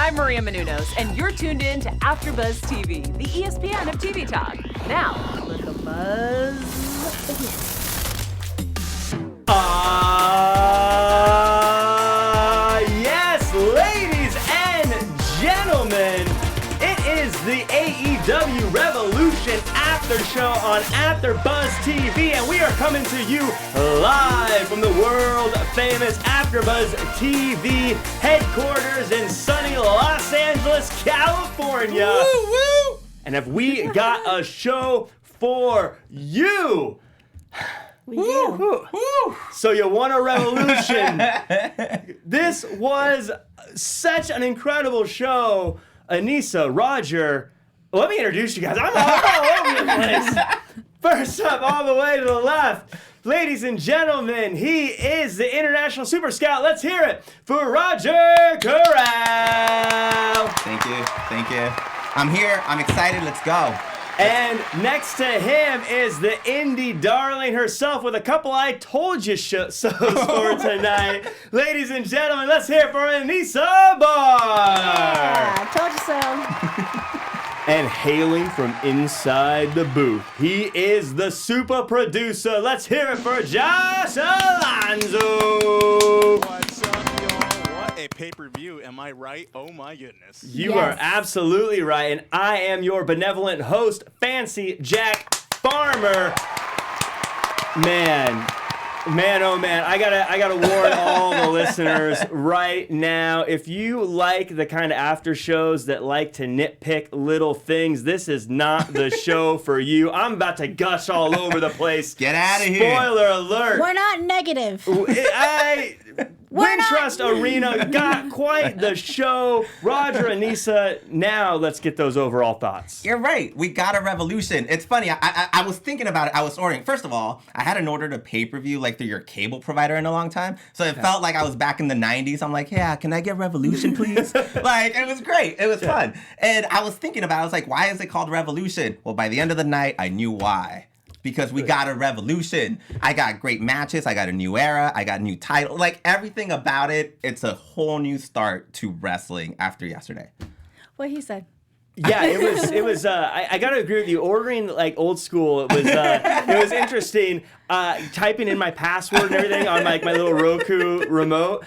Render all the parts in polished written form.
I'm Maria Menounos, and you're tuned in to AfterBuzz TV, the ESPN of TV talk. Now, let the buzz begin. Yes, ladies and gentlemen, it is the AEW Revolution After Show on AfterBuzz TV, and we are coming to you live from the world-famous AfterBuzz TV headquarters in sunny Los Angeles, California. Woo, woo. And have we got a show for you? We do. So you want a revolution. This was such an incredible show. Anissa, Roger, let me introduce you guys. I'm all over the place. First up, all the way to the left, ladies and gentlemen, he is the International Super Scout. Let's hear it for Roger Corral. Thank you. I'm here. I'm excited. Let's go. And next to him is the indie darling herself with a couple I told you so's for tonight. Ladies and gentlemen, let's hear it for Anissa Barr. Yeah, I told you so. And hailing from inside the booth, he is the super producer. Let's hear it for Josh Alonzo. What's up, y'all? What a pay-per-view. Am I right? Oh, my goodness. You Yes. are absolutely right, and I am your benevolent host, Fancy Jack Farmer. Man, oh man, I gotta warn all the listeners right now. If you like the kind of after shows that like to nitpick little things, this is not the show for you. I'm about to gush all over the place. Get out of here. Spoiler alert. We're not negative. Wintrust Arena got quite the show. Roger, Anissa, now let's get those overall thoughts. You're right. We got a revolution. It's funny. I was thinking about it. I was ordering. First of all, I hadn't ordered a pay-per-view like through your cable provider in a long time. So it felt like I was back in the 90s. I'm like, yeah, can I get Revolution, please? Like, it was great. It was fun. And I was thinking about it. I was like, why is it called Revolution? Well, by the end of the night, I knew why. Because we got a revolution. I got great matches. I got a new era. I got a new title. Like, everything about it, it's a whole new start to wrestling after yesterday. What he said. Yeah, it was. I gotta agree with you. Ordering like old school, it was interesting. Typing in my password and everything on like my little Roku remote.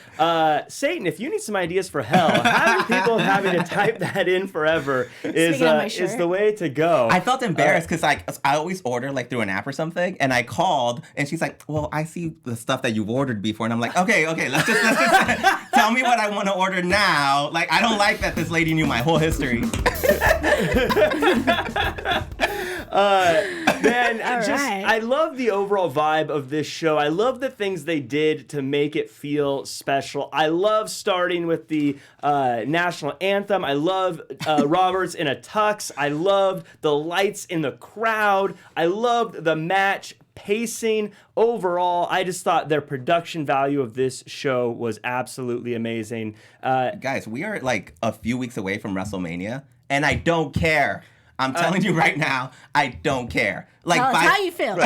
Satan, if you need some ideas for hell, having people having to type that in forever is the way to go. I felt embarrassed because like I always order like through an app or something, and I called and she's like, "Well, I see the stuff that you've ordered before," and I'm like, "Okay, let's just tell me what I want to order now." Like, I don't like that this lady knew my whole history. Man, right. I love the overall vibe of this show. I love the things they did to make it feel special. I love starting with the national anthem. I love Roberts in a tux. I love the lights in the crowd. I loved the match pacing. Overall, I just thought their production value of this show was absolutely amazing. Guys, we are like a few weeks away from WrestleMania, and I don't care. I'm telling you right now, I don't care. Like, Tell us how you feel.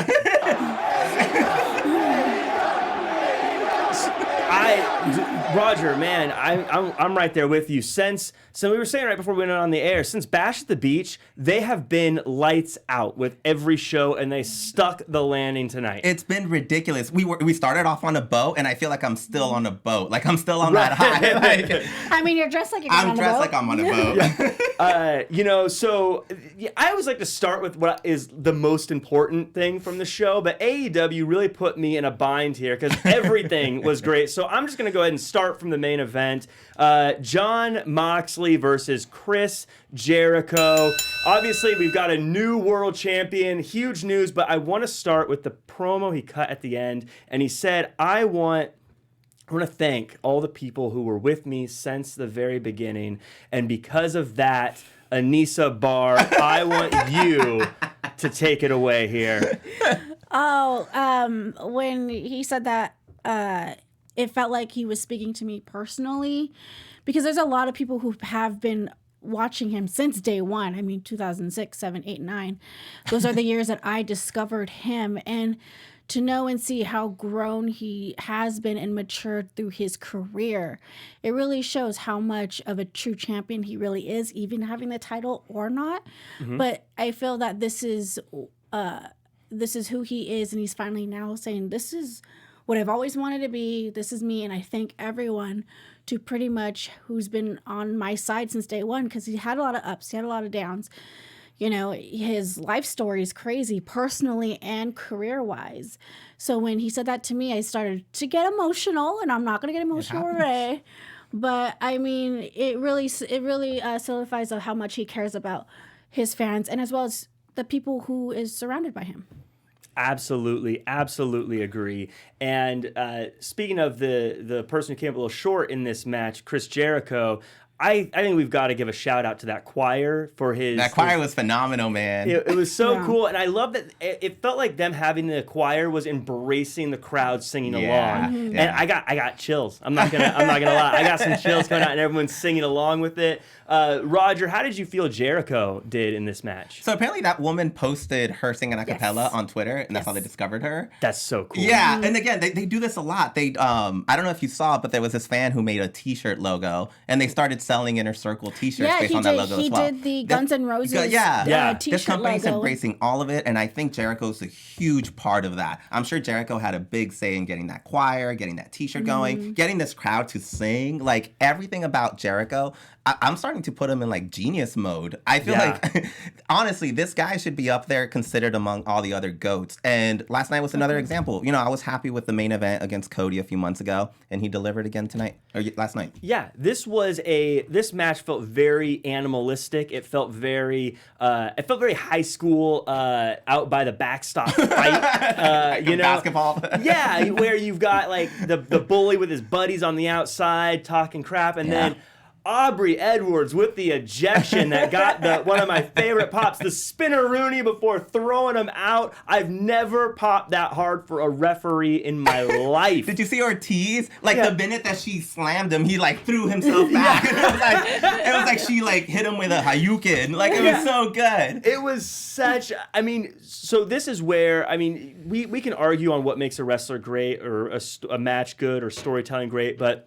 Roger, man, I'm right there with you. So we were saying right before we went on the air, since Bash at the Beach, they have been lights out with every show, and they stuck the landing tonight. it's been ridiculous. We started off on a boat, and I feel like I'm still on a boat. Like, I'm still on that high. Like, I mean, you're dressed like you're going I'm on a dressed boat. like I'm on a boat. So I always like to start with what is the most important thing from the show, but AEW really put me in a bind here because everything was great. So I'm just going to go ahead and start from the main event. Jon Moxley versus Chris Jericho. Obviously, we've got a new world champion. Huge news, but I want to start with the promo he cut at the end, and he said, I want to thank all the people who were with me since the very beginning, and because of that, Anissa Barr, I want you to take it away here. When he said that, it felt like he was speaking to me personally, because there's a lot of people who have been watching him since day one. I mean, 2006, 7, 8, 9. Those are the years that I discovered him. And to know and see how grown he has been and matured through his career. It really shows how much of a true champion he really is, even having the title or not. But I feel that this is who he is, and he's finally now saying, this is what I've always wanted to be. This is me. And I thank everyone to pretty much who's been on my side since day one, because he had a lot of ups, he had a lot of downs. You know, his life story is crazy, personally and career-wise. So when he said that to me, I started to get emotional, and I'm not going to get emotional today. But I mean, it really solidifies how much he cares about his fans, and as well as the people who is surrounded by him. Absolutely agree. And speaking of the person who came up a little short in this match, Chris Jericho, I think we've got to give a shout out to that choir for his. That choir was phenomenal, man. It was so cool, and I love that it felt like them having the choir was embracing the crowd singing along. And I got chills. I'm not gonna lie. I got some chills coming out, and everyone's singing along with it. Roger, how did you feel Jericho did in this match? So apparently that woman posted her singing a cappella on Twitter, and that's how they discovered her. That's so cool. Yeah, and again, they do this a lot. They I don't know if you saw it, but there was this fan who made a T-shirt logo, and they started selling Inner Circle T-shirts based on that logo as well. He did the Guns N' Roses T-shirt this company's logo. embracing all of it, and I think Jericho's a huge part of that. I'm sure Jericho had a big say in getting that choir, getting that T-shirt going, getting this crowd to sing. Like, everything about Jericho, I'm starting to put him in like genius mode. I feel like, honestly, this guy should be up there considered among all the other GOATs. And last night was another example. You know, I was happy with the main event against Cody a few months ago, and he delivered again tonight, or last night. Yeah, this match felt very animalistic. It felt very high school, out by the backstop fight. You know, basketball. Yeah, where you've got like the bully with his buddies on the outside talking crap, and then Aubrey Edwards with the ejection that got one of my favorite pops, the spinner Rooney before throwing him out. I've never popped that hard for a referee in my life. Did you see Ortiz? Like the minute that she slammed him, he like threw himself back. It was like she like hit him with a Hayukin. Like it was so good. It was such. I mean, so this is where we can argue on what makes a wrestler great or a match good or storytelling great, but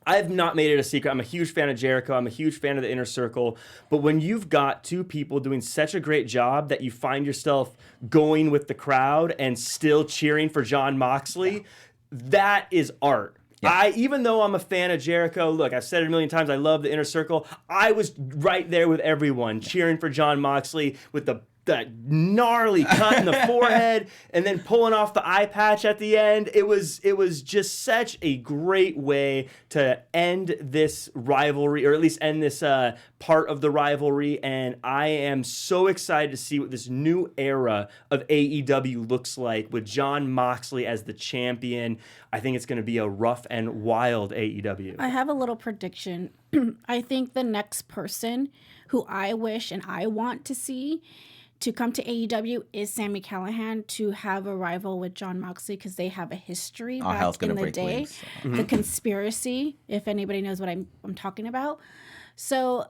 I've not made it a secret. I'm a huge fan of Jericho. I'm a huge fan of the Inner Circle. But when you've got two people doing such a great job that you find yourself going with the crowd and still cheering for Jon Moxley, that is art. Yeah. Even though I'm a fan of Jericho, look, I've said it a million times, I love the Inner Circle. I was right there with everyone cheering for Jon Moxley with that gnarly cut in the forehead and then pulling off the eye patch at the end. It was just such a great way to end this rivalry, or at least end this part of the rivalry. And I am so excited to see what this new era of AEW looks like with Jon Moxley as the champion. I think it's going to be a rough and wild AEW. I have a little prediction. I think the next person who I wish and I want to see to come to AEW is Sami Callihan to have a rival with Jon Moxley, because they have a history back in the day. Loose, so. The conspiracy, if anybody knows what I'm talking about. So,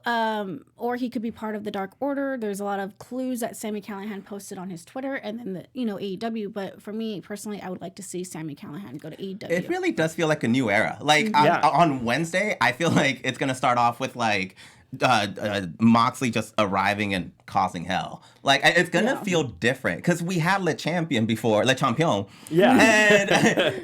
or he could be part of the Dark Order. There's a lot of clues that Sami Callihan posted on his Twitter, and then AEW. But for me personally, I would like to see Sami Callihan go to AEW. It really does feel like a new era. Like on Wednesday, I feel like it's gonna start off with like Moxley just arriving and causing hell. Like, it's gonna feel different, because we had Le Champion before, Le Champion. Yeah. And,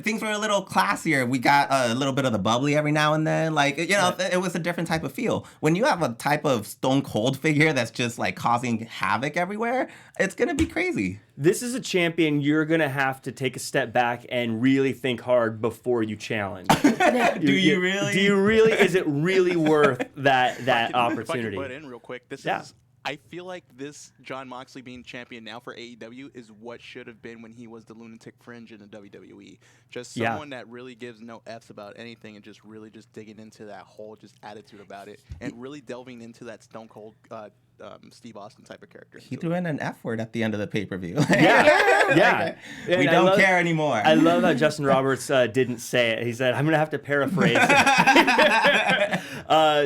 things were a little classier. We got a little bit of the bubbly every now and then. Like, it was a different type of feel. When you have a type of Stone Cold figure that's just, like, causing havoc everywhere, it's gonna be crazy. This is a champion you're going to have to take a step back and really think hard before you challenge. Do you really? Do you really? Is it really worth that opportunity? If I can butt in real quick, this is... I feel like this Jon Moxley being champion now for AEW is what should have been when he was the lunatic fringe in the WWE. Just someone that really gives no F's about anything and just really just digging into that whole just attitude about it and really delving into that Stone Cold Steve Austin type of character. He threw in an F word at the end of the pay-per-view. Yeah. We don't care anymore. I love how Justin Roberts didn't say it. He said, I'm going to have to paraphrase.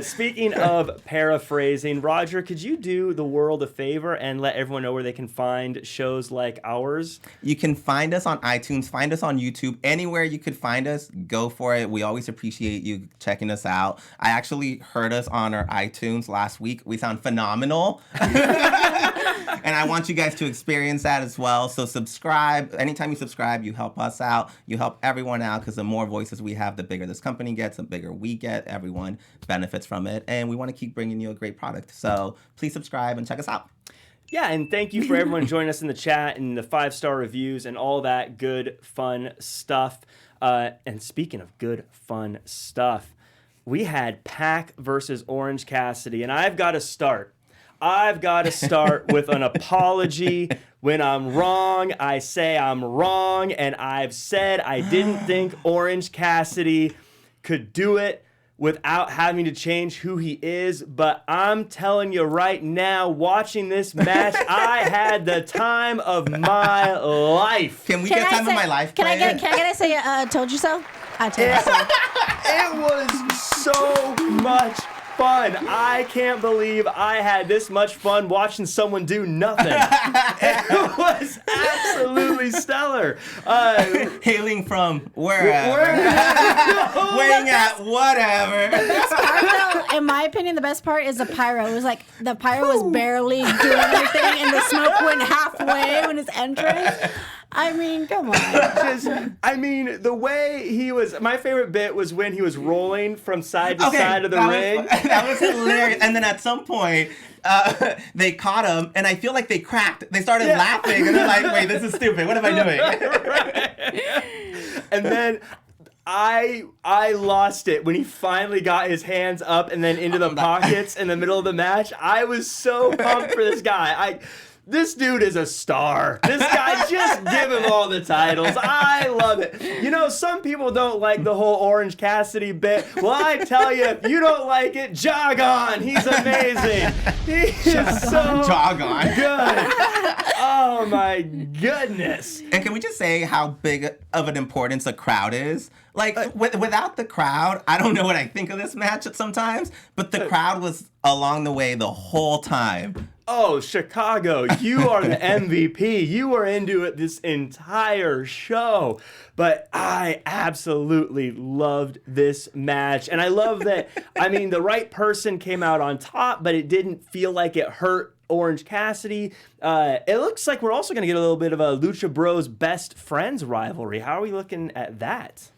Speaking of paraphrasing, Roger, could you do the world a favor and let everyone know where they can find shows like ours? You can find us on iTunes, find us on YouTube, anywhere you could find us, go for it. We always appreciate you checking us out. I actually heard us on our iTunes last week. We sound phenomenal. And I want you guys to experience that as well. So subscribe. Anytime you subscribe, you help us out. You help everyone out, because the more voices we have, the bigger this company gets, the bigger we get. Everyone benefits from it. And we want to keep bringing you a great product. So please subscribe and check us out. Yeah, and thank you for everyone joining us in the chat and the 5-star reviews and all that good, fun stuff. And speaking of good, fun stuff, we had Pac versus Orange Cassidy, and I've got to start with an apology. When I'm wrong, I say I'm wrong, and I've said I didn't think Orange Cassidy could do it without having to change who he is, but I'm telling you right now, watching this match, I had the time of my life. Can we get time of my life? Can I say, told you so? I told you so. It was so much fun. I can't believe I had this much fun watching someone do nothing. It was absolutely stellar. Hailing from wherever. Weighing at whatever. The best part, though, in my opinion, the best part is the pyro. It was like the pyro was barely doing anything, and the smoke went halfway when his entrance. I mean, come on. The way he was, my favorite bit was when he was rolling from side to side of the ring. That was hilarious. And then at some point, they caught him, and I feel like they cracked. They started laughing, and they're like, wait, this is stupid. What am I doing? Right. And then I lost it when he finally got his hands up and then into the pockets in the middle of the match. I was so pumped for this guy. This dude is a star. This guy, just give him all the titles. I love it. You know, some people don't like the whole Orange Cassidy bit. Well, I tell you, if you don't like it, jog on. He's amazing. He is so good. Oh, my goodness. And can we just say how big of an importance a crowd is? Like, without the crowd, I don't know what I think of this match sometimes, but the crowd was along the way the whole time. Oh, Chicago, you are the MVP. You were into it this entire show. But I absolutely loved this match. And I love that, the right person came out on top, but it didn't feel like it hurt Orange Cassidy. It looks like we're also going to get a little bit of a Lucha Bros best friends rivalry. How are we looking at that?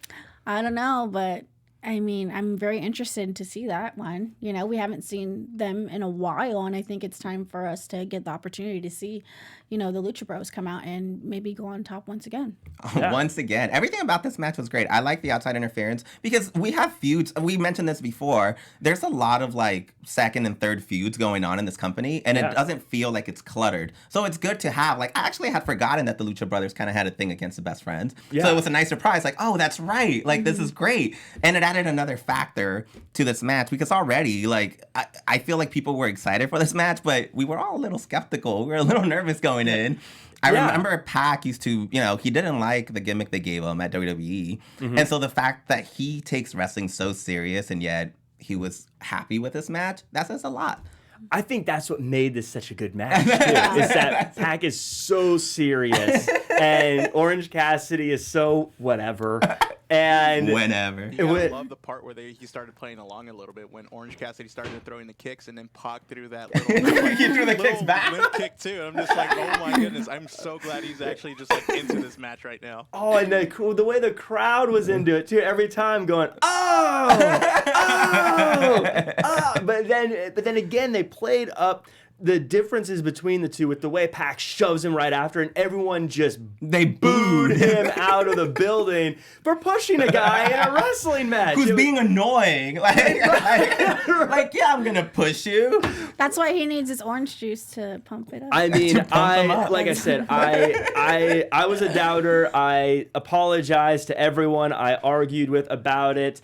I don't know, but I'm very interested to see that one. You know, we haven't seen them in a while, and I think it's time for us to get the opportunity to see, the Lucha Bros come out and maybe go on top once again. Yeah. Once again. Everything about this match was great. I like the outside interference because we have feuds. We mentioned this before. There's a lot of second and third feuds going on in this company, and it doesn't feel like it's cluttered. So it's good to have. I actually had forgotten that the Lucha Brothers kind of had a thing against the best friends. Yeah. So it was a nice surprise. Oh, that's right. This is great. And it added another factor to this match because already, I feel like people were excited for this match, but we were all a little skeptical. We were a little nervous going in. I remember Pac used to, he didn't like the gimmick they gave him at WWE. Mm-hmm. And so the fact that he takes wrestling so serious and yet he was happy with this match, that says a lot. I think that's what made this such a good match, too, is that Pac is so serious and Orange Cassidy is so whatever. And whenever. You gotta love the part where he started playing along a little bit when Orange Cassidy started throwing the kicks and then Pac threw that little he threw the kicks back. Limp kick too. And I'm just like, oh my goodness, I'm so glad he's actually just into this match right now. Oh, and the way the crowd was into it too, every time going, oh. But then again, they played up the differences between the two with the way Pac shoves him right after, and everyone they booed him out of the building for pushing a guy in a wrestling match. Who's being annoying. Yeah, I'm going to push you. That's why he needs his orange juice to pump it up. Like I said, I was a doubter. I apologized to everyone I argued with about it.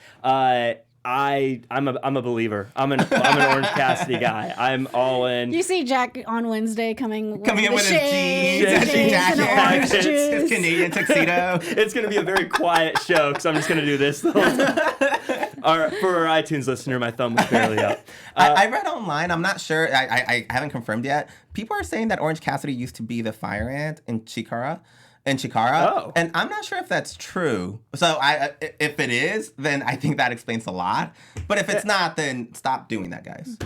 I'm a believer. I'm an Orange Cassidy guy. I'm all in. You see Jack on Wednesday coming in with his jeans and orange juice. His Canadian tuxedo. It's gonna be a very quiet show because I'm just gonna do this the whole time. For our iTunes listener, my thumb was barely up. I read online, I'm not sure, I haven't confirmed yet. People are saying that Orange Cassidy used to be the fire ant in Chikara. Oh. And I'm not sure if that's true. So if it is, then I think that explains a lot. But if it's not, then stop doing that, guys.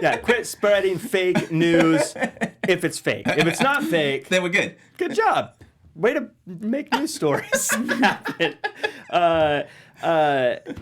Yeah, quit spreading fake news if it's fake. If it's not fake, then we're good. Good job. Way to make news stories happen.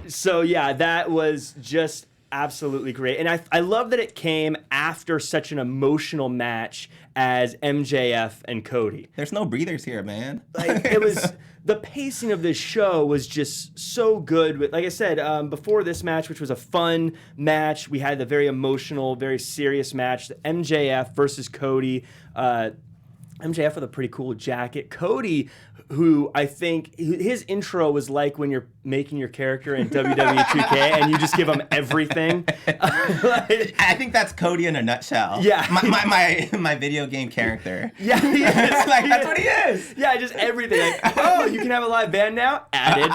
So yeah, that was just absolutely great. And I love that it came after such an emotional match as MJF and Cody. There's no breathers here, man. Like, it was... The pacing of this show was just so good. Like I said, before this match, which was a fun match, we had the very emotional, very serious match, the MJF versus Cody. MJF with a pretty cool jacket. Cody, who I think his intro was like when you're making your character in WWE 2K and you just give him everything. I think that's Cody in a nutshell. Yeah. My video game character. Yeah, that's what he is. Yeah, just everything. Like, oh, you can have a live band now? Added.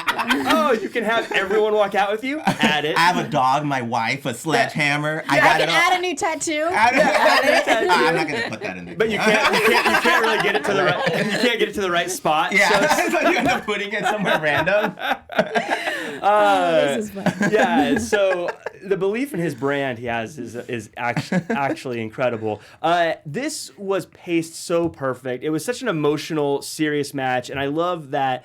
Oh, you can have everyone walk out with you? Added. I have a dog, my wife, a sledgehammer. I can add a new tattoo. I'm not gonna put that in there. But you can't really get it to the right. You can't get it to the right spot. Yeah, so you end up putting it somewhere random. This is fun. Yeah, so the belief in his brand he has is actually incredible. This was paced so perfect. It was such an emotional, serious match, and I love that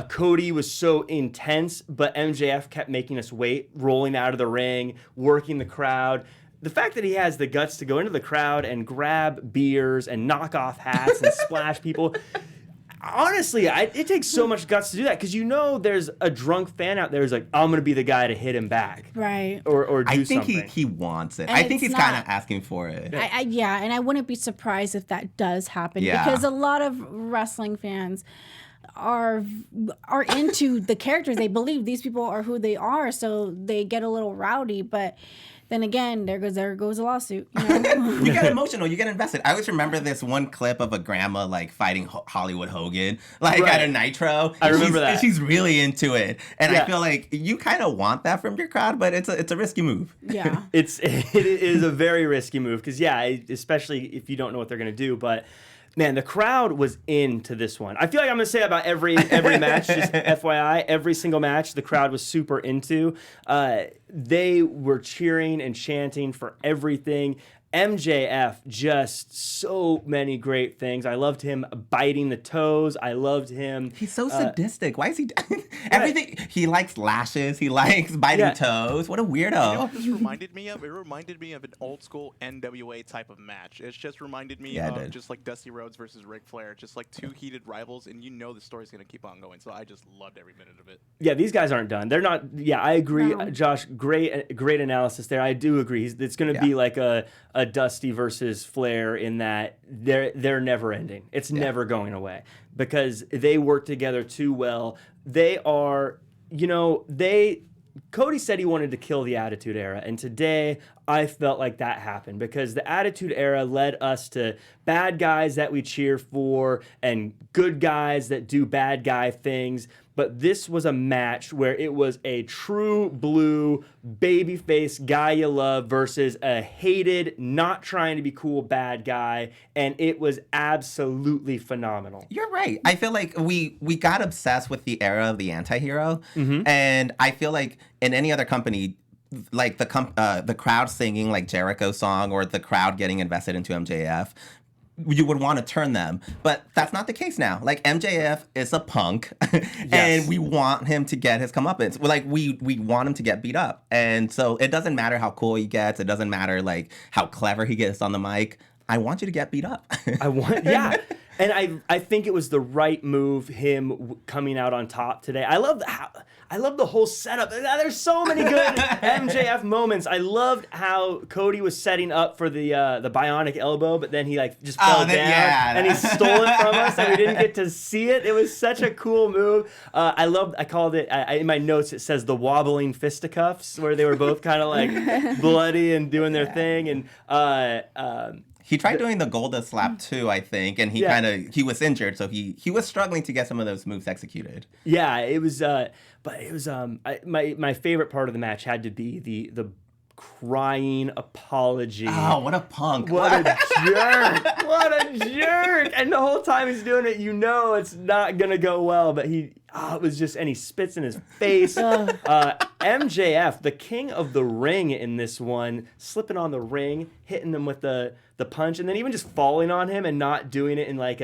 Cody was so intense, but MJF kept making us wait, rolling out of the ring, working the crowd. The fact that he has the guts to go into the crowd and grab beers and knock off hats and splash people. Honestly, it takes so much guts to do that because you know there's a drunk fan out there who's like, I'm going to be the guy to hit him back. Right. Or do something. I think he wants it. And I think it's he's kind of asking for it. Yeah, and I wouldn't be surprised if that does happen because a lot of wrestling fans are into the characters. They believe these people are who they are, so they get a little rowdy, but... Then again, there goes a lawsuit. You know? You get emotional. You get invested. I always remember this one clip of a grandma like fighting Hollywood Hogan, like at a Nitro. I remember that. And she's really into it, and Yeah. I feel like you kind of want that from your crowd, but it's a risky move. Yeah. It is a very risky move because especially if you don't know what they're gonna do, but. Man, the crowd was into this one. I feel like I'm going to say that about every match, just FYI. Every single match, the crowd was super into. They were cheering and chanting for everything. MJF, just so many great things. I loved him biting the toes. I loved him. He's so sadistic. Why is he everything? He likes lashes. He likes biting toes. What a weirdo. You know what this reminded me of? It reminded me of an old school NWA type of match. It's just reminded me of just like Dusty Rhodes versus Ric Flair. Just like two heated rivals, and you know the story's going to keep on going. So I just loved every minute of it. Yeah, these guys aren't done. They're not. Yeah, I agree, No. Josh. Great analysis there. I do agree. It's going to be like a Dusty versus Flair in that they're never ending. It's never going away because they work together too well. They are, Cody said he wanted to kill the Attitude Era, and today I felt like that happened because the Attitude Era led us to bad guys that we cheer for and good guys that do bad guy things. But this was a match where it was a true blue babyface guy you love versus a hated, not trying to be cool bad guy, and it was absolutely phenomenal. You're right. I feel like we got obsessed with the era of the anti-hero, and I feel like in any other company, like the crowd singing like Jericho's song or the crowd getting invested into MJF, you would want to turn them, but that's not the case now. Like MJF is a punk, and we want him to get his comeuppance. Like we want him to get beat up, and so it doesn't matter how cool he gets. It doesn't matter like how clever he gets on the mic. I want you to get beat up. And I think it was the right move, him coming out on top today. I love the whole setup. There's so many good MJF moments. I loved how Cody was setting up for the bionic elbow, but then he just fell down and he stole it from us, and we didn't get to see it. It was such a cool move. I called it in my notes. It says the wobbling fisticuffs, where they were both kind of like bloody and doing their thing, and He tried doing the Golda slap too, I think, and he was injured, so he was struggling to get some of those moves executed. Yeah, it was. My favorite part of the match had to be the crying apology. Oh, what a punk! What a jerk! What a jerk! And the whole time he's doing it, you know it's not gonna go well. But it was just, and he spits in his face. MJF, the king of the ring in this one, slipping on the ring, hitting him with the punch, and then even just falling on him and not doing it in like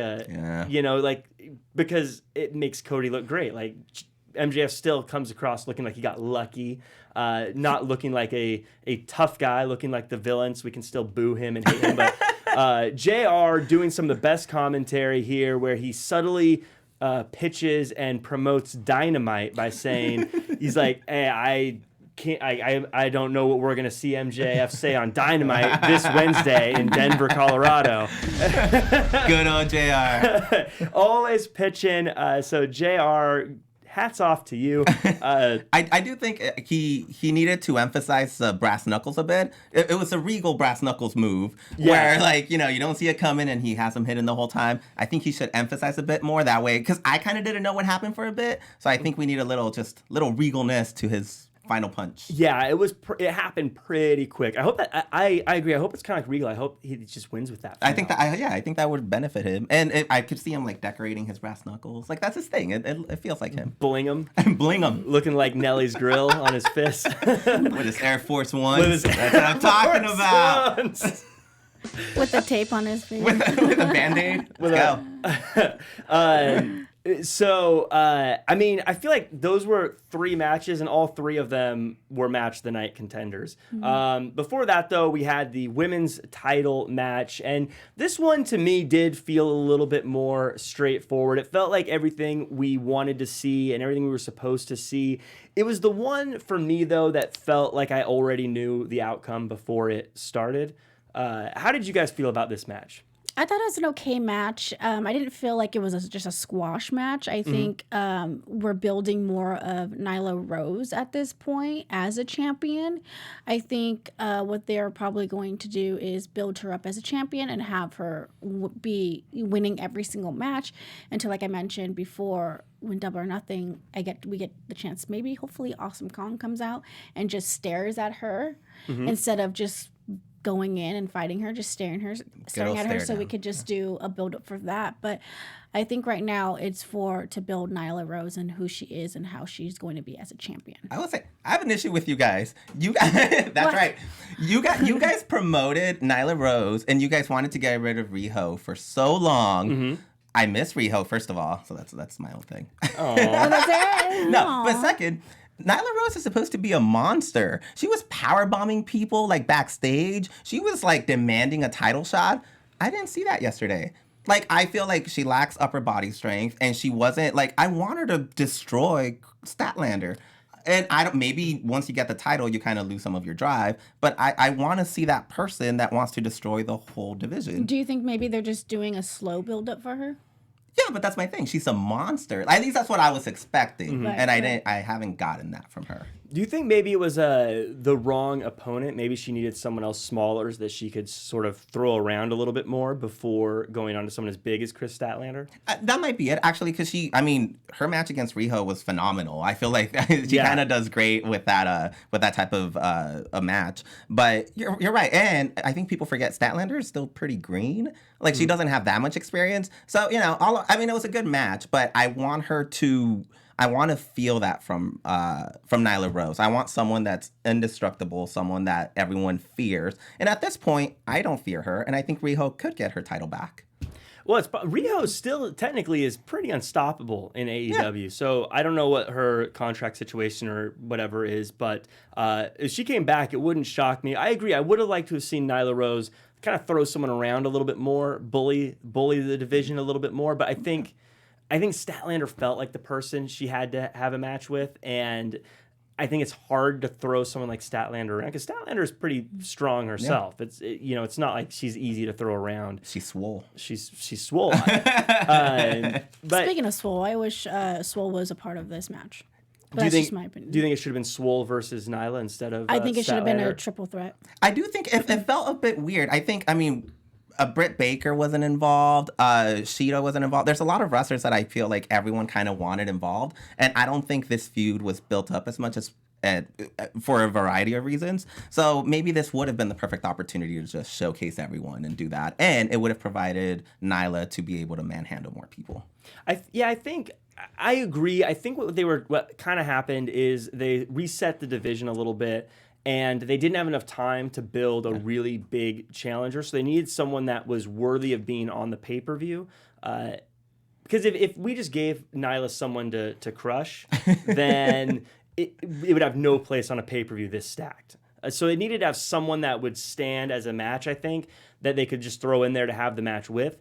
because it makes Cody look great. Like MJF still comes across looking like he got lucky. Not looking like a tough guy, looking like the villain, so we can still boo him and hate him. But JR doing some of the best commentary here, where he subtly pitches and promotes Dynamite by saying, he's like, hey, I don't know what we're gonna see MJF say on Dynamite this Wednesday in Denver, Colorado. Good old JR. Always pitching. So JR, hats off to you. I do think he needed to emphasize the brass knuckles a bit. It was a Regal brass knuckles move where, like, you don't see it coming and he has him hidden the whole time. I think he should emphasize a bit more that way, because I kind of didn't know what happened for a bit. So I think we need a little regalness to his final punch. Yeah, it happened pretty quick. I hope that I agree. I hope it's kind of like Regal. I hope he just wins with that. I think that would benefit him, and I could see him like decorating his brass knuckles. Like, that's his thing. It feels like him. Bling him, bling him, looking like Nelly's grill on his fist with his Air Force Ones. That's what I'm talking about. With the tape on his face. with a Band-Aid. Let's go. So, I feel like those were 3 matches, and all 3 of them were match of the night contenders. Mm-hmm. Before that, though, we had the women's title match, and this one, to me, did feel a little bit more straightforward. It felt like everything we wanted to see and everything we were supposed to see. It was the one, for me, though, that felt like I already knew the outcome before it started. How did you guys feel about this match? I thought it was an okay match. I didn't feel like it was just a squash match. I think we're building more of Nyla Rose at this point as a champion. I think what they're probably going to do is build her up as a champion and have her be winning every single match until, like I mentioned before, when Double or Nothing, we get the chance. Maybe, hopefully, Awesome Kong comes out and just stares at her instead of just going in and fighting her, just staring at her, so we could just do a build up for that. But I think right now it's to build Nyla Rose and who she is and how she's going to be as a champion. I would say I have an issue with you guys. That's right. You guys promoted Nyla Rose and you guys wanted to get rid of Riho for so long. Mm-hmm. I miss Riho, first of all, so that's my own thing. Oh, that's it. No, but second, Nyla Rose is supposed to be a monster. She was powerbombing people like backstage. She was like demanding a title shot. I didn't see that yesterday. Like, I feel like she lacks upper body strength, and she wasn't like, I want her to destroy Statlander. And maybe once you get the title, you kind of lose some of your drive. But I want to see that person that wants to destroy the whole division. Do you think maybe they're just doing a slow build up for her? Yeah, but that's my thing. She's a monster. At least that's what I was expecting, and I haven't gotten that from her. Do you think maybe it was the wrong opponent? Maybe she needed someone else smaller that she could sort of throw around a little bit more before going on to someone as big as Chris Statlander? That might be it, actually, because her match against Riho was phenomenal. I feel like she kind of does great with that type of a match. But you're right, and I think people forget Statlander is still pretty green. Like, she doesn't have that much experience. So, it was a good match, but I want to feel that from Nyla Rose. I want someone that's indestructible, someone that everyone fears. And at this point, I don't fear her, and I think Riho could get her title back. Well, Riho still technically is pretty unstoppable in AEW. Yeah. So I don't know what her contract situation or whatever is, but if she came back, it wouldn't shock me. I agree. I would have liked to have seen Nyla Rose kind of throw someone around a little bit more, bully the division a little bit more. But I think Statlander felt like the person she had to have a match with, and I think it's hard to throw someone like Statlander around because Statlander is pretty strong herself. Yeah. It's not like she's easy to throw around. She's swole. She's swole. But speaking of swole, I wish Swole was a part of this match. But that's just my opinion. Do you think it should have been Swole versus Nyla instead of I think it should have been Statlander? a triple threat. I do think it felt a bit weird. Britt Baker wasn't involved. Shida wasn't involved. There's a lot of wrestlers that I feel like everyone kind of wanted involved, and I don't think this feud was built up as much as for a variety of reasons. So maybe this would have been the perfect opportunity to just showcase everyone and do that, and it would have provided Nyla to be able to manhandle more people. I think I agree. I think what kind of happened is they reset the division a little bit, and they didn't have enough time to build a really big challenger. So they needed someone that was worthy of being on the pay-per-view. Because if we just gave Nyla someone to crush, then it would have no place on a pay-per-view this stacked. So it needed to have someone that would stand as a match, I think, that they could just throw in there to have the match with.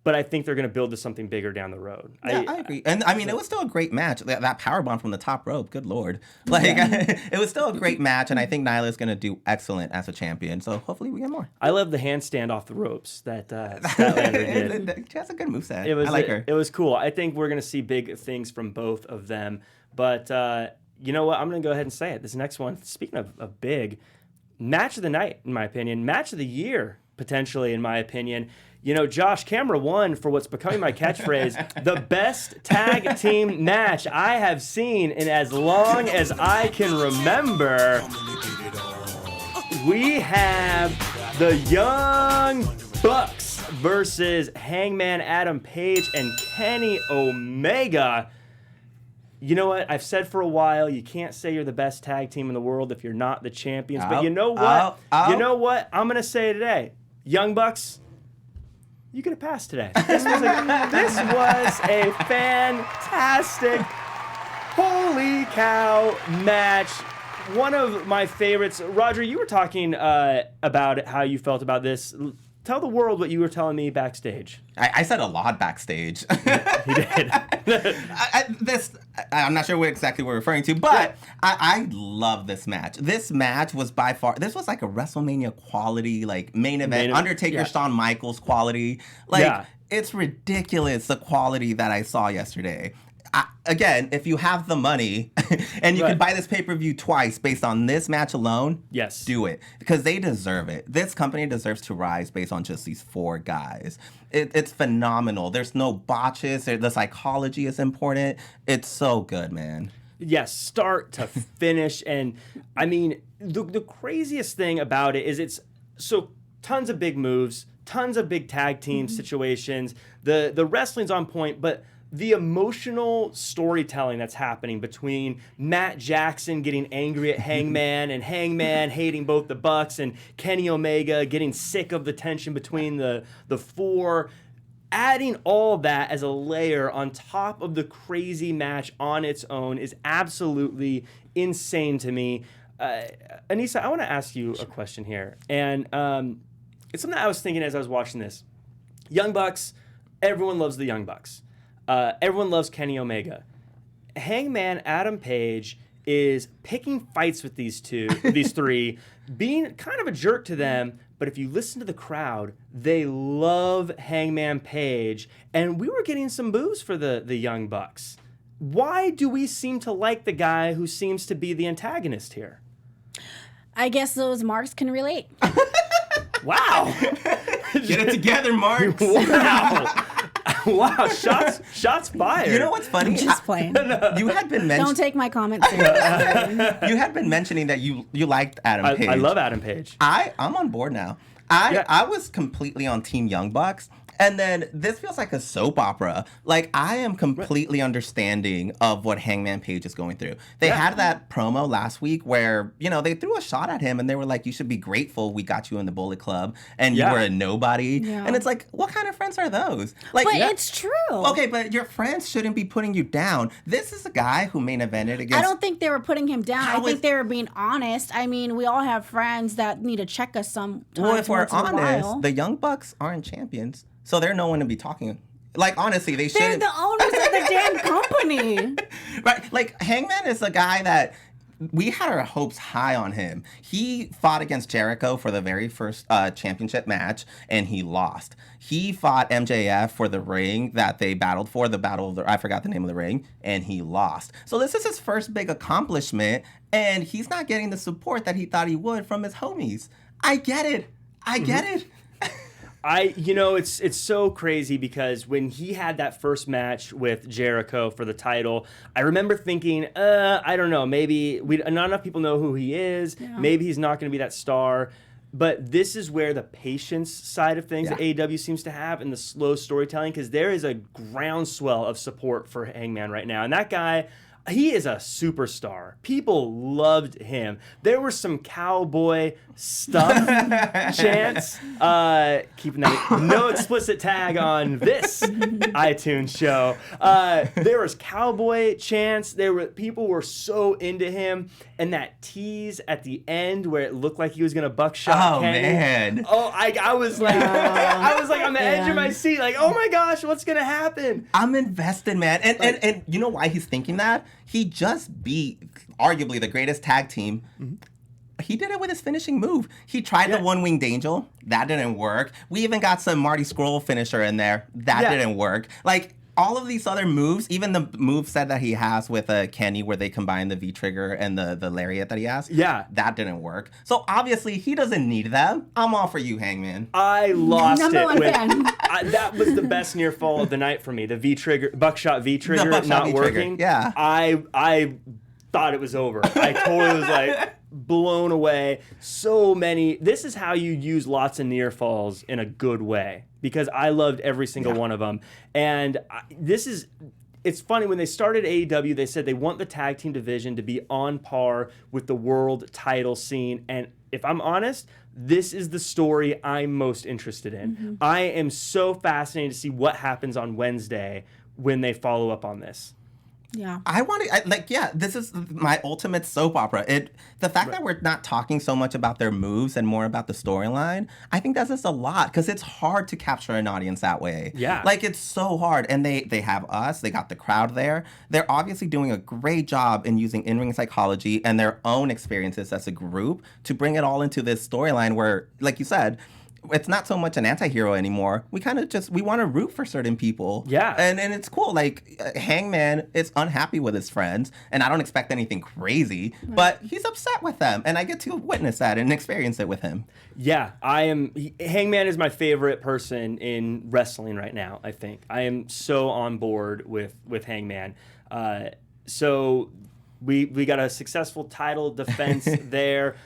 But I think they're going to build to something bigger down the road. Yeah, I agree. And I mean, it was still a great match. That powerbomb from the top rope, good Lord. It was still a great match, and I think Nyla's going to do excellent as a champion. So hopefully we get more. I love the handstand off the ropes that Statlander did. She has a good moveset. I like her. It was cool. I think we're going to see big things from both of them. But you know what? I'm going to go ahead and say it. This next one, speaking of big, match of the night, in my opinion. Match of the year, potentially, in my opinion. You know, Josh, camera one for what's becoming my catchphrase, the best tag team match I have seen in as long as I can remember. We have the Young Bucks versus Hangman Adam Page and Kenny Omega. You know what? I've said for a while, you can't say you're the best tag team in the world if you're not the champions. But you know what? You know what? I'm going to say today. Young Bucks, you get a pass today. This was a fantastic, holy cow match. One of my favorites. Roger, you were talking about it, how you felt about this. Tell the world what you were telling me backstage. I said a lot backstage. He did. I'm not sure what exactly we're referring to, but yeah. I love this match. This match was by far, this was like a WrestleMania quality, like main event, Undertaker, Shawn Michaels quality. It's ridiculous, the quality that I saw yesterday. Again, if you have the money and you could buy this pay-per-view twice based on this match alone, yes, do it. Because they deserve it. This company deserves to rise based on just these four guys. It's phenomenal. There's no botches. The psychology is important. It's so good, man. Yes, start to finish. And I mean, the craziest thing about it is it's so tons of big moves, tons of big tag team situations. The wrestling's on point, but the emotional storytelling that's happening between Matt Jackson getting angry at Hangman and Hangman hating both the Bucks and Kenny Omega getting sick of the tension between the four, adding all that as a layer on top of the crazy match on its own is absolutely insane to me. Anissa, I want to ask you a question here. And it's something I was thinking as I was watching this. Young Bucks, everyone loves the Young Bucks. Everyone loves Kenny Omega. Hangman Adam Page is picking fights with these three, being kind of a jerk to them. But if you listen to the crowd, they love Hangman Page, and we were getting some boos for the Young Bucks. Why do we seem to like the guy who seems to be the antagonist here? I guess those marks can relate. Wow. Get it together, Mark. Wow. Wow, shots fired. You know what's funny? I'm just playing. You had been mentioning. Don't take my comments seriously. You had been mentioning that you liked Adam Page. I love Adam Page. I'm on board now. I was completely on Team Young Bucks. And then this feels like a soap opera. Like, I am completely understanding of what Hangman Page is going through. They had that promo last week where, you know, they threw a shot at him and they were like, you should be grateful we got you in the Bullet Club and you were a nobody. Yeah. And it's like, what kind of friends are those? Like, but it's true. Okay, but your friends shouldn't be putting you down. This is a guy who main evented against... I don't think they were putting him down. I think they were being honest. I mean, we all have friends that need to check us sometimes. Well, if we're honest, the Young Bucks aren't champions. So they're no one to be talking. Like, honestly, they shouldn't. They're the owners of the damn company. Right. Like, Hangman is a guy that we had our hopes high on him. He fought against Jericho for the very first championship match, and he lost. He fought MJF for the ring that they battled for, I forgot the name of the ring, and he lost. So this is his first big accomplishment, and he's not getting the support that he thought he would from his homies. I get it. It's so crazy because when he had that first match with Jericho for the title, I remember thinking, I don't know, maybe not enough people know who he is. Yeah. Maybe he's not going to be that star. But this is where the patience side of things that AEW seems to have and the slow storytelling, because there is a groundswell of support for Hangman right now. And that guy, he is a superstar. People loved him. There were some cowboy stuff chants. Keeping that no explicit tag on this iTunes show. There was cowboy chants. People were so into him, and that tease at the end where it looked like he was gonna buckshot Kenny. Man. Oh, I was like, I was like on the edge of my seat, like, oh my gosh, what's gonna happen? I'm invested, man. And you know why he's thinking that? He just beat arguably the greatest tag team. Mm-hmm. He did it with his finishing move. He tried the one-winged angel. That didn't work. We even got some Marty Scurll finisher in there. That didn't work. Like, all of these other moves, even the moveset that he has with Kenny where they combine the V-trigger and the lariat that he has, that didn't work. So obviously, he doesn't need them. I'm all for you, Hangman. I lost it. That was the best near fall of the night for me. The V-trigger, buckshot V-trigger not working. Yeah. I thought it was over. I totally was like blown away. So many. This is how you use lots of near falls in a good way, because I loved every single one of them. And it's funny, when they started AEW, they said they want the tag team division to be on par with the world title scene. And if I'm honest, this is the story I'm most interested in. Mm-hmm. I am so fascinated to see what happens on Wednesday when they follow up on this. Yeah. This is my ultimate soap opera. The fact that we're not talking so much about their moves and more about the storyline, I think that's just a lot, because it's hard to capture an audience that way. Yeah. Like, it's so hard. And they have us, they got the crowd there. They're obviously doing a great job in using in-ring psychology and their own experiences as a group to bring it all into this storyline where, like you said, it's not so much an anti-hero anymore. We kind of we want to root for certain people. Yeah. And it's cool. Like, Hangman is unhappy with his friends, and I don't expect anything crazy, but he's upset with them, and I get to witness that and experience it with him. Yeah, Hangman is my favorite person in wrestling right now, I think. I am so on board with Hangman. So we got a successful title defense there.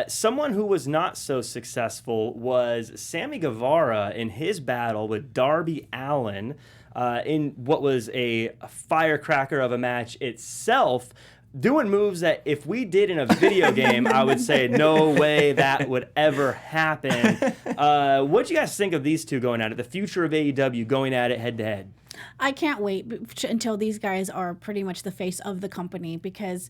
Someone who was not so successful was Sammy Guevara in his battle with Darby Allin in what was a firecracker of a match itself, doing moves that if we did in a video game, I would say no way that would ever happen. What do you guys think of these two going at it? The future of AEW going at it head to head? I can't wait until these guys are pretty much the face of the company, because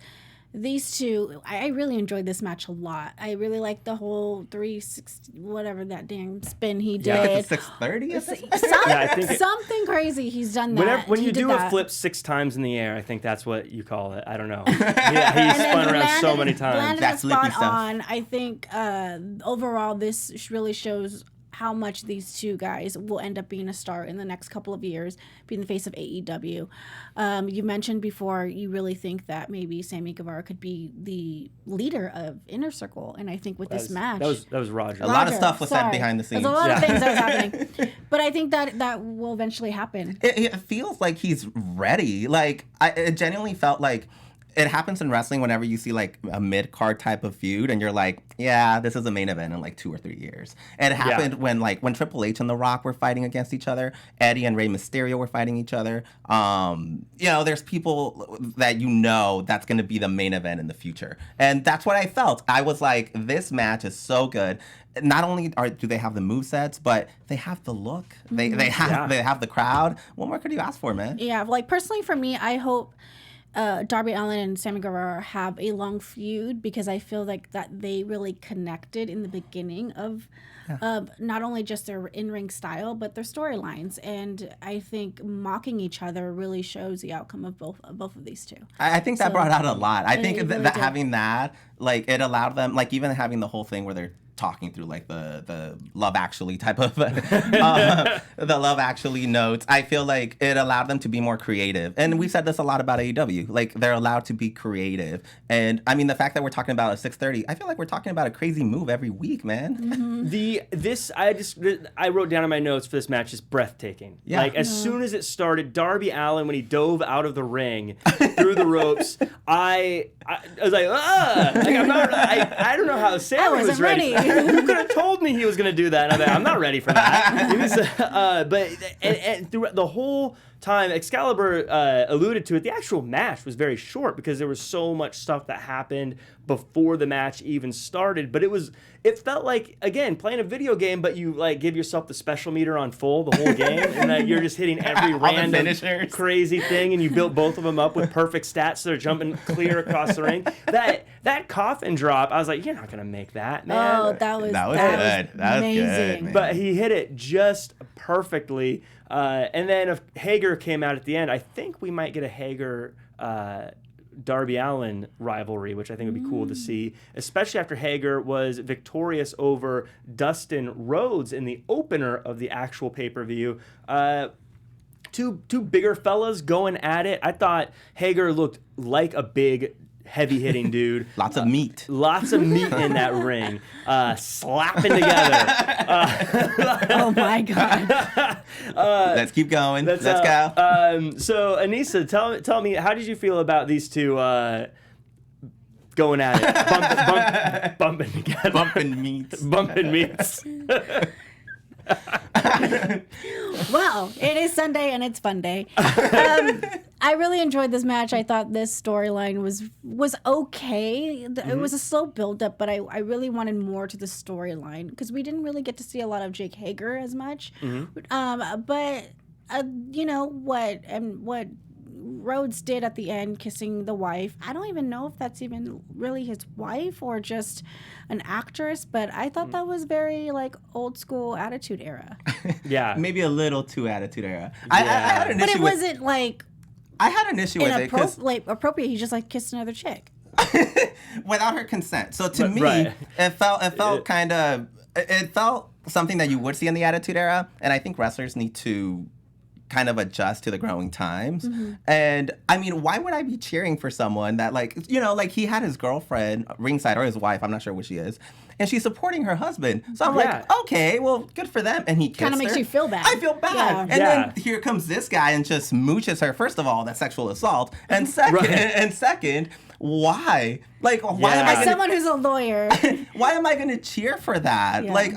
these two, I really enjoyed this match a lot. I really liked the whole 360, whatever that damn spin he did. Yeah, it's 630. Something crazy he's done that. When you do a flip 6 times in the air, I think that's what you call it. I don't know. Yeah, he spun around so many times. That's spot on. I think overall this really shows how much these two guys will end up being a star in the next couple of years, being the face of AEW. You mentioned before you really think that maybe Sammy Guevara could be the leader of Inner Circle, and I think with this match... That was Roger. A lot of stuff was said behind the scenes. There's a lot of things that was happening. But I think that will eventually happen. It feels like he's ready. Like, it genuinely felt like... It happens in wrestling whenever you see like a mid-card type of feud and you're like, yeah, this is a main event in like 2 or 3 years. And it happened when Triple H and The Rock were fighting against each other, Eddie and Rey Mysterio were fighting each other. There's people that that's going to be the main event in the future. And that's what I felt. I was like, this match is so good. Not only do they have the movesets, but they have the look. They have the crowd. What more could you ask for, man? Yeah, like personally for me, I hope Darby Allin and Sammy Guevara have a long feud, because I feel like that they really connected in the beginning of not only just their in-ring style, but their storylines. And I think mocking each other really shows the outcome of both of these two. I think that brought out a lot. I think that having that, like, it allowed them, like, even having the whole thing where they're talking through like the Love Actually type of the Love Actually notes, I feel like it allowed them to be more creative. And we've said this a lot about AEW. Like, they're allowed to be creative. And I mean, the fact that we're talking about a 6:30, I feel like we're talking about a crazy move every week, man. I wrote down in my notes for this match is breathtaking. Yeah. Like, as soon as it started, Darby Allin, when he dove out of the ring through the ropes, I was like, ah! Like, I don't know how Sammy was wasn't ready. ready. Who could have told me he was going to do that? I'm not ready for that. It was, but through the whole time, Excalibur alluded to it. The actual match was very short because there was so much stuff that happened before the match even started. But it felt like, again, playing a video game, but you like give yourself the special meter on full the whole game, and that you're just hitting every random crazy thing, and you built both of them up with perfect stats, so they're jumping clear across the ring. That coffin drop, I was like, you're not gonna make that, man. Oh, that was good. That was amazing. good, man. But he hit it just perfectly. And then if Hager came out at the end, I think we might get a Hager Darby Allin rivalry, which I think would be cool to see, especially after Hager was victorious over Dustin Rhodes in the opener of the actual pay-per-view. Two bigger fellas going at it. I thought Hager looked like a big, heavy-hitting dude. Lots of meat. Lots of meat in that ring, slapping together. Oh my God. Let's keep going. Let's go. So Anissa, tell me, how did you feel about these two going at it, bumping together, Bumping meats. bumping meats? Well, it is Sunday and it's fun day. I really enjoyed this match. I thought this storyline was okay. It was a slow build-up, but I really wanted more to the storyline because we didn't really get to see a lot of Jake Hager as much. But you know what Rhodes did at the end, kissing the wife. I don't even know if that's even really his wife or just an actress, but I thought that was very like old school Attitude Era. Yeah, Maybe a little too Attitude Era. I had an But issue it wasn't like I had an issue with it because appropriate. He just like kissed another chick without her consent. So to me, right. it felt kind of it felt something that you would see in the Attitude Era, and I think wrestlers need to kind of adjust to the growing times. And I mean, why would I be cheering for someone that like he had his girlfriend ringside, or his wife, I'm not sure which she is, and she's supporting her husband. So I'm like, okay, well, good for them. And he kissed her. kind of makes you feel bad. I feel bad. Yeah. And then here comes this guy and just mooches her. First of all, that's sexual assault. And second, why? Like, why am I As gonna, someone who's a lawyer, why am I going to cheer for that? Yeah. Like,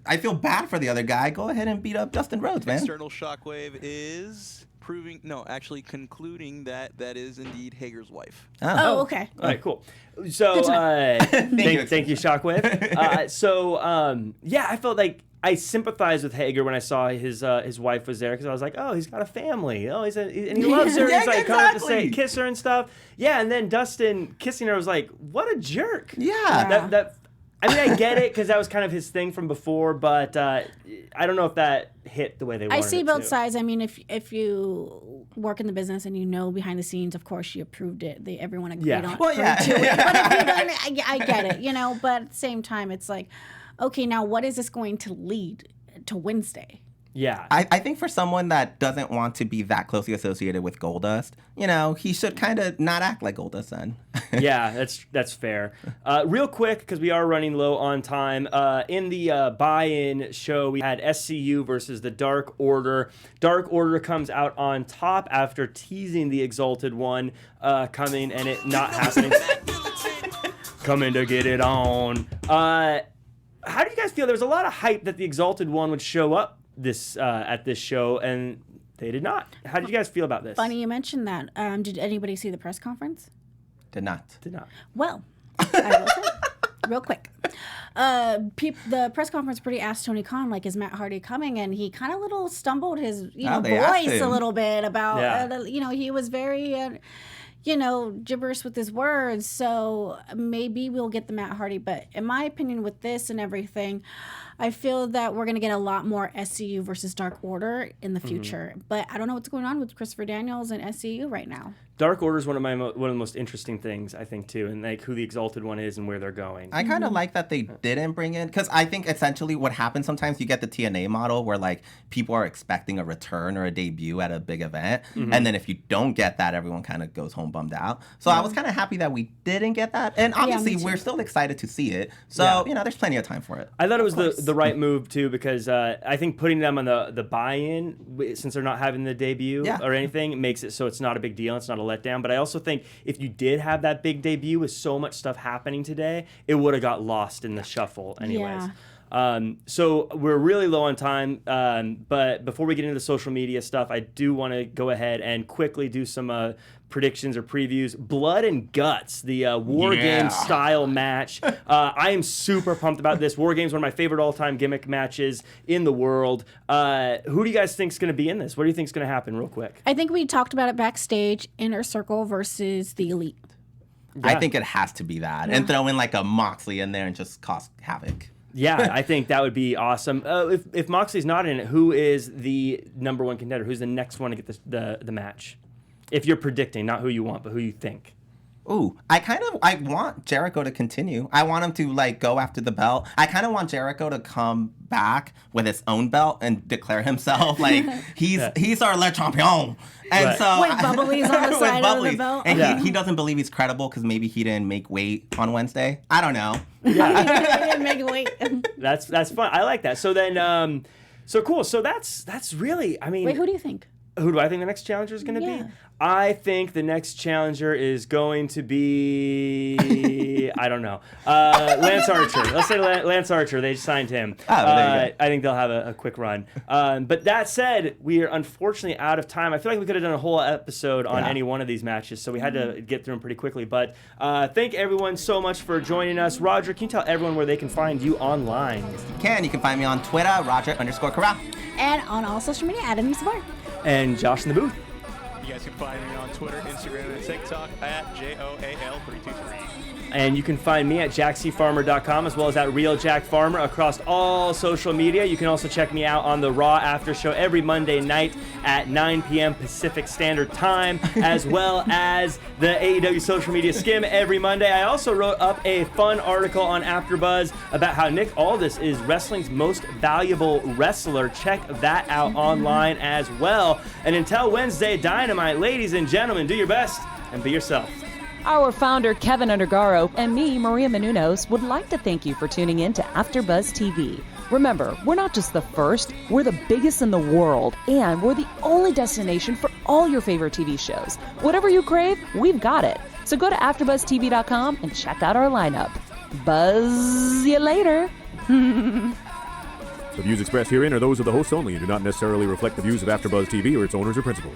I feel bad for the other guy. Go ahead and beat up Dustin Rhodes, man. External shockwave is concluding that is indeed Hager's wife. oh, okay. All right, cool. So thank you, Shockwave. I felt like I sympathized with Hager when I saw his wife was there because I was like, oh, he's got a family. Oh, and he loves her. Yeah, He's like coming to exactly. kiss her and stuff. Yeah, and then Dustin kissing her was like, what a jerk. Yeah. I mean, I get it because that was kind of his thing from before, but I don't know if that hit the way they wanted I see it both to. sides. I mean, if you work in the business and you know behind the scenes, of course you approved it. Everyone agreed on it. Well, yeah. But if you don't, I get it, but at the same time, it's like, okay, now what is this going to lead to Wednesday? Yeah. I think for someone that doesn't want to be that closely associated with Goldust, he should kind of not act like Goldust then. Yeah, that's fair. Real quick, because we are running low on time, in the buy-in show, we had SCU versus the Dark Order. Dark Order comes out on top after teasing the Exalted One coming and it not happening. Coming to get it on. How do you guys feel? There was a lot of hype that the Exalted One would show up at this show, and they did not. How did you guys feel about this? Funny you mentioned that. Did anybody see the press conference? Did not. Well, I will say, real quick. The press conference pretty asked Tony Khan, like, is Matt Hardy coming? And he kind of stumbled his voice a little bit about, he was very, gibberish with his words. So maybe we'll get the Matt Hardy. But in my opinion, with this and everything, I feel that we're going to get a lot more SCU versus Dark Order in the future. But I don't know what's going on with Christopher Daniels and SCU right now. Dark Order is one of the most interesting things, I think, too, and like who the Exalted One is and where they're going. I kind of like that they didn't bring in, because I think essentially what happens sometimes, you get the TNA model where like people are expecting a return or a debut at a big event, and then if you don't get that, everyone kind of goes home bummed out. So I was kind of happy that we didn't get that, and obviously we're still excited to see it. So there's plenty of time for it. I thought it was the right move too, because I think putting them on the buy-in, since they're not having the debut or anything, makes it so it's not a big deal. It's not a letdown. But I also think if you did have that big debut with so much stuff happening today, it would have got lost in the shuffle anyways. So we're really low on time, but before we get into the social media stuff, I do want to go ahead and quickly do some predictions or previews. Blood and Guts, the War Games style match. I am super pumped about this. War Games, one of my favorite all-time gimmick matches in the world. Who do you guys think is going to be in this? What do you think is going to happen real quick? I think we talked about it backstage, Inner Circle versus the Elite. I think it has to be that. And throw in like a Moxley in there and just cause havoc. Yeah, I think that would be awesome. If Moxley's not in it, who is the number one contender? Who's the next one to get the match? If you're predicting, not who you want, but who you think. Ooh, I want Jericho to continue. I want him to like go after the belt. I kind of want Jericho to come back with his own belt and declare himself like he's our Le Champion. And so with Bubbly's on the side of the belt. And he doesn't believe he's credible because maybe he didn't make weight on Wednesday. I don't know. Yeah. He didn't make weight. That's fun. I like that. So then, so cool. So that's really, I mean. Wait, who do you think? Who do I think the next challenger is going to be? I think the next challenger is going to be, I don't know, Lance Archer. Let's say Lance Archer. They signed him. I think they'll have a quick run. But that said, we are unfortunately out of time. I feel like we could have done a whole episode on any one of these matches, so we had to get through them pretty quickly. But thank everyone so much for joining us. Roger, can you tell everyone where they can find you online? You can find me on Twitter, Roger_Corral. And on all social media, Anissa Barr. And Josh in the booth. You guys can find me on Twitter, Instagram, and TikTok at JOAL323. And you can find me at jackcfarmer.com as well as at Real Jack Farmer across all social media. You can also check me out on the Raw After Show every Monday night at 9 p.m. Pacific Standard Time, as well as the AEW social media skim every Monday. I also wrote up a fun article on AfterBuzz about how Nick Aldis is wrestling's most valuable wrestler. Check that out online as well. And until Wednesday Dynamite, ladies and gentlemen, do your best and be yourself. Our founder, Keven Undergaro, and me, Maria Menounos, would like to thank you for tuning in to AfterBuzz TV. Remember, we're not just the first, we're the biggest in the world, and we're the only destination for all your favorite TV shows. Whatever you crave, we've got it. So go to AfterBuzzTV.com and check out our lineup. Buzz you later. The views expressed herein are those of the hosts only and do not necessarily reflect the views of AfterBuzz TV or its owners or principals.